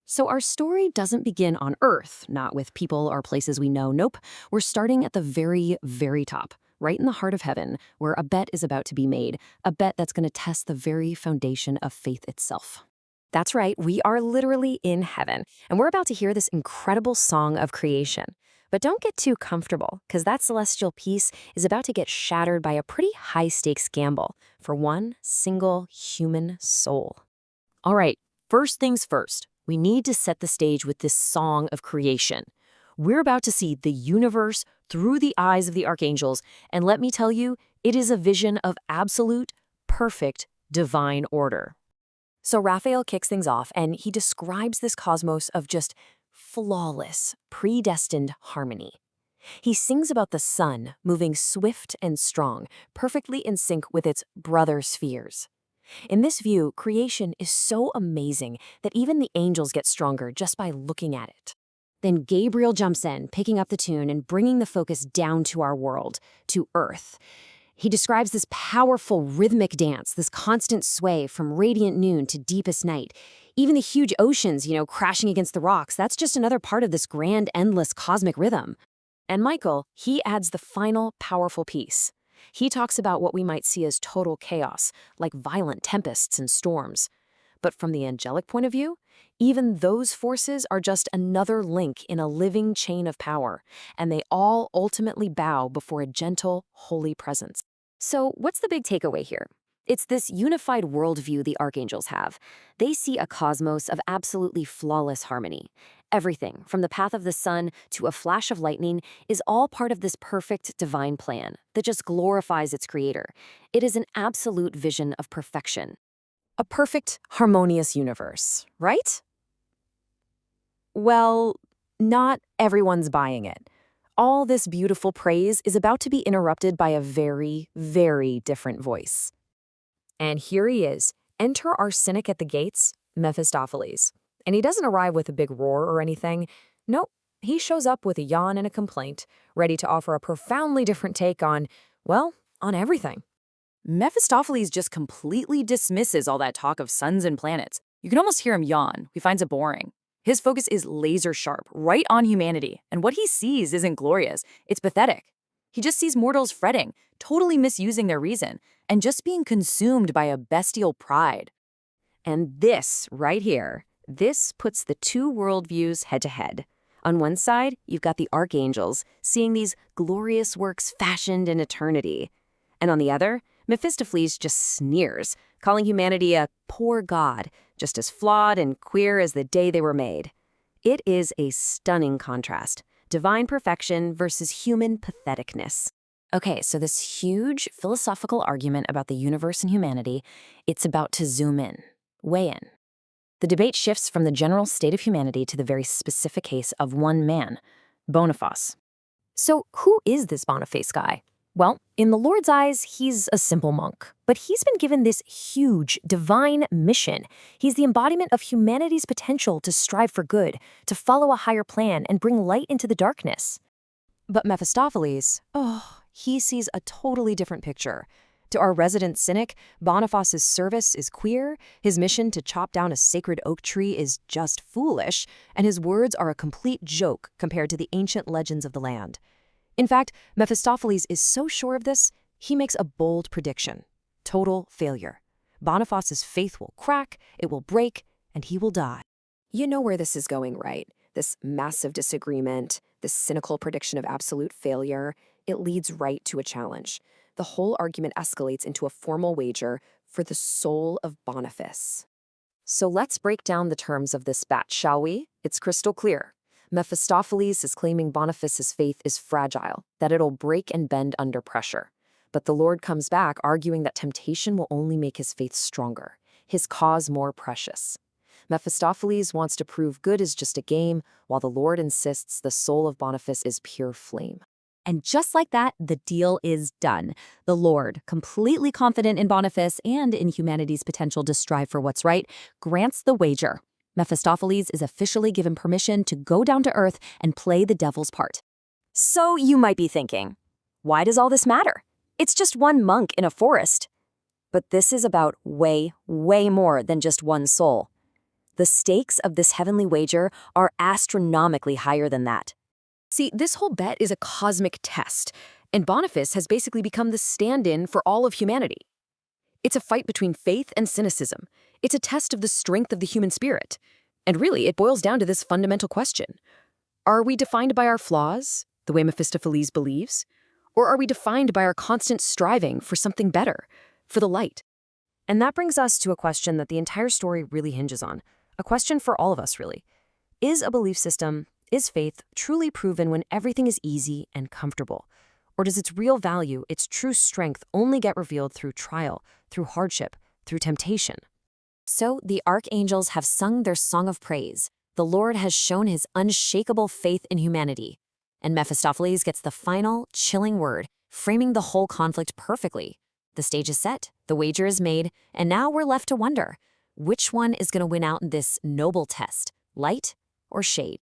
So our story doesn't begin on Earth, not with people or places we know. Nope. We're starting at the very, very top, right in the heart of heaven, where a bet is about to be made, a bet that's going to test the very foundation of faith itself. That's right, we are literally in heaven, and we're about to hear this incredible song of creation. But don't get too comfortable, because that celestial peace is about to get shattered by a pretty high-stakes gamble for one single human soul. All right, first things first, we need to set the stage with this song of creation. We're about to see the universe through the eyes of the archangels, and let me tell you, it is a vision of absolute, perfect, divine order. So Raphael kicks things off, and he describes this cosmos of just flawless, predestined harmony. He sings about the sun moving swift and strong, perfectly in sync with its brother spheres. In this view, creation is so amazing that even the angels get stronger just by looking at it. Then Gabriel jumps in, picking up the tune and bringing the focus down to our world, to Earth. He describes this powerful rhythmic dance, this constant sway from radiant noon to deepest night. Even the huge oceans, crashing against the rocks, that's just another part of this grand, endless cosmic rhythm. And Michael, he adds the final powerful piece. He talks about what we might see as total chaos, like violent tempests and storms. But from the angelic point of view, even those forces are just another link in a living chain of power, and they all ultimately bow before a gentle, holy presence. So what's the big takeaway here? It's this unified worldview the archangels have. They see a cosmos of absolutely flawless harmony. Everything, from the path of the sun to a flash of lightning, is all part of this perfect divine plan that just glorifies its creator. It is an absolute vision of perfection. A perfect, harmonious universe, right? Well, not everyone's buying it. All this beautiful praise is about to be interrupted by a very, very different voice. And here he is. Enter our cynic at the gates, Mephistopheles. And he doesn't arrive with a big roar or anything. Nope, he shows up with a yawn and a complaint, ready to offer a profoundly different take on, well, on everything. Mephistopheles just completely dismisses all that talk of suns and planets. You can almost hear him yawn. He finds it boring. His focus is laser sharp, right on humanity, and what he sees isn't glorious, it's pathetic. He just sees mortals fretting, totally misusing their reason, and just being consumed by a bestial pride. And this, right here, this puts the two worldviews head to head. On one side, you've got the archangels, seeing these glorious works fashioned in eternity. And on the other, Mephistopheles just sneers, calling humanity a poor god, just as flawed and queer as the day they were made. It is a stunning contrast. Divine perfection versus human patheticness. Okay, so this huge philosophical argument about the universe and humanity, it's about to zoom in, weigh in. The debate shifts from the general state of humanity to the very specific case of one man, Boniface. So who is this Boniface guy? Well, in the Lord's eyes, he's a simple monk, but he's been given this huge, divine mission. He's the embodiment of humanity's potential to strive for good, to follow a higher plan and bring light into the darkness. But Mephistopheles, he sees a totally different picture. To our resident cynic, Boniface's service is queer, his mission to chop down a sacred oak tree is just foolish, and his words are a complete joke compared to the ancient legends of the land. In fact, Mephistopheles is so sure of this, he makes a bold prediction. Total failure. Boniface's faith will crack, it will break, and he will die. You know where this is going, right? This massive disagreement, this cynical prediction of absolute failure, it leads right to a challenge. The whole argument escalates into a formal wager for the soul of Boniface. So let's break down the terms of this bet, shall we? It's crystal clear. Mephistopheles is claiming Boniface's faith is fragile, that it'll break and bend under pressure. But the Lord comes back arguing that temptation will only make his faith stronger, his cause more precious. Mephistopheles wants to prove good is just a game, while the Lord insists the soul of Boniface is pure flame. And just like that, the deal is done. The Lord, completely confident in Boniface and in humanity's potential to strive for what's right, grants the wager. Mephistopheles is officially given permission to go down to Earth and play the devil's part. So you might be thinking, why does all this matter? It's just one monk in a forest. But this is about way, way more than just one soul. The stakes of this heavenly wager are astronomically higher than that. See, this whole bet is a cosmic test, and Boniface has basically become the stand-in for all of humanity. It's a fight between faith and cynicism. It's a test of the strength of the human spirit. And really, it boils down to this fundamental question. Are we defined by our flaws, the way Mephistopheles believes? Or are we defined by our constant striving for something better, for the light? And that brings us to a question that the entire story really hinges on. A question for all of us, really. Is a belief system, is faith truly proven when everything is easy and comfortable? Or does its real value, its true strength, only get revealed through trial, through hardship, through temptation? So the archangels have sung their song of praise. The Lord has shown his unshakable faith in humanity. And Mephistopheles gets the final, chilling word, framing the whole conflict perfectly. The stage is set, the wager is made, and now we're left to wonder, which one is going to win out in this noble test, light or shade?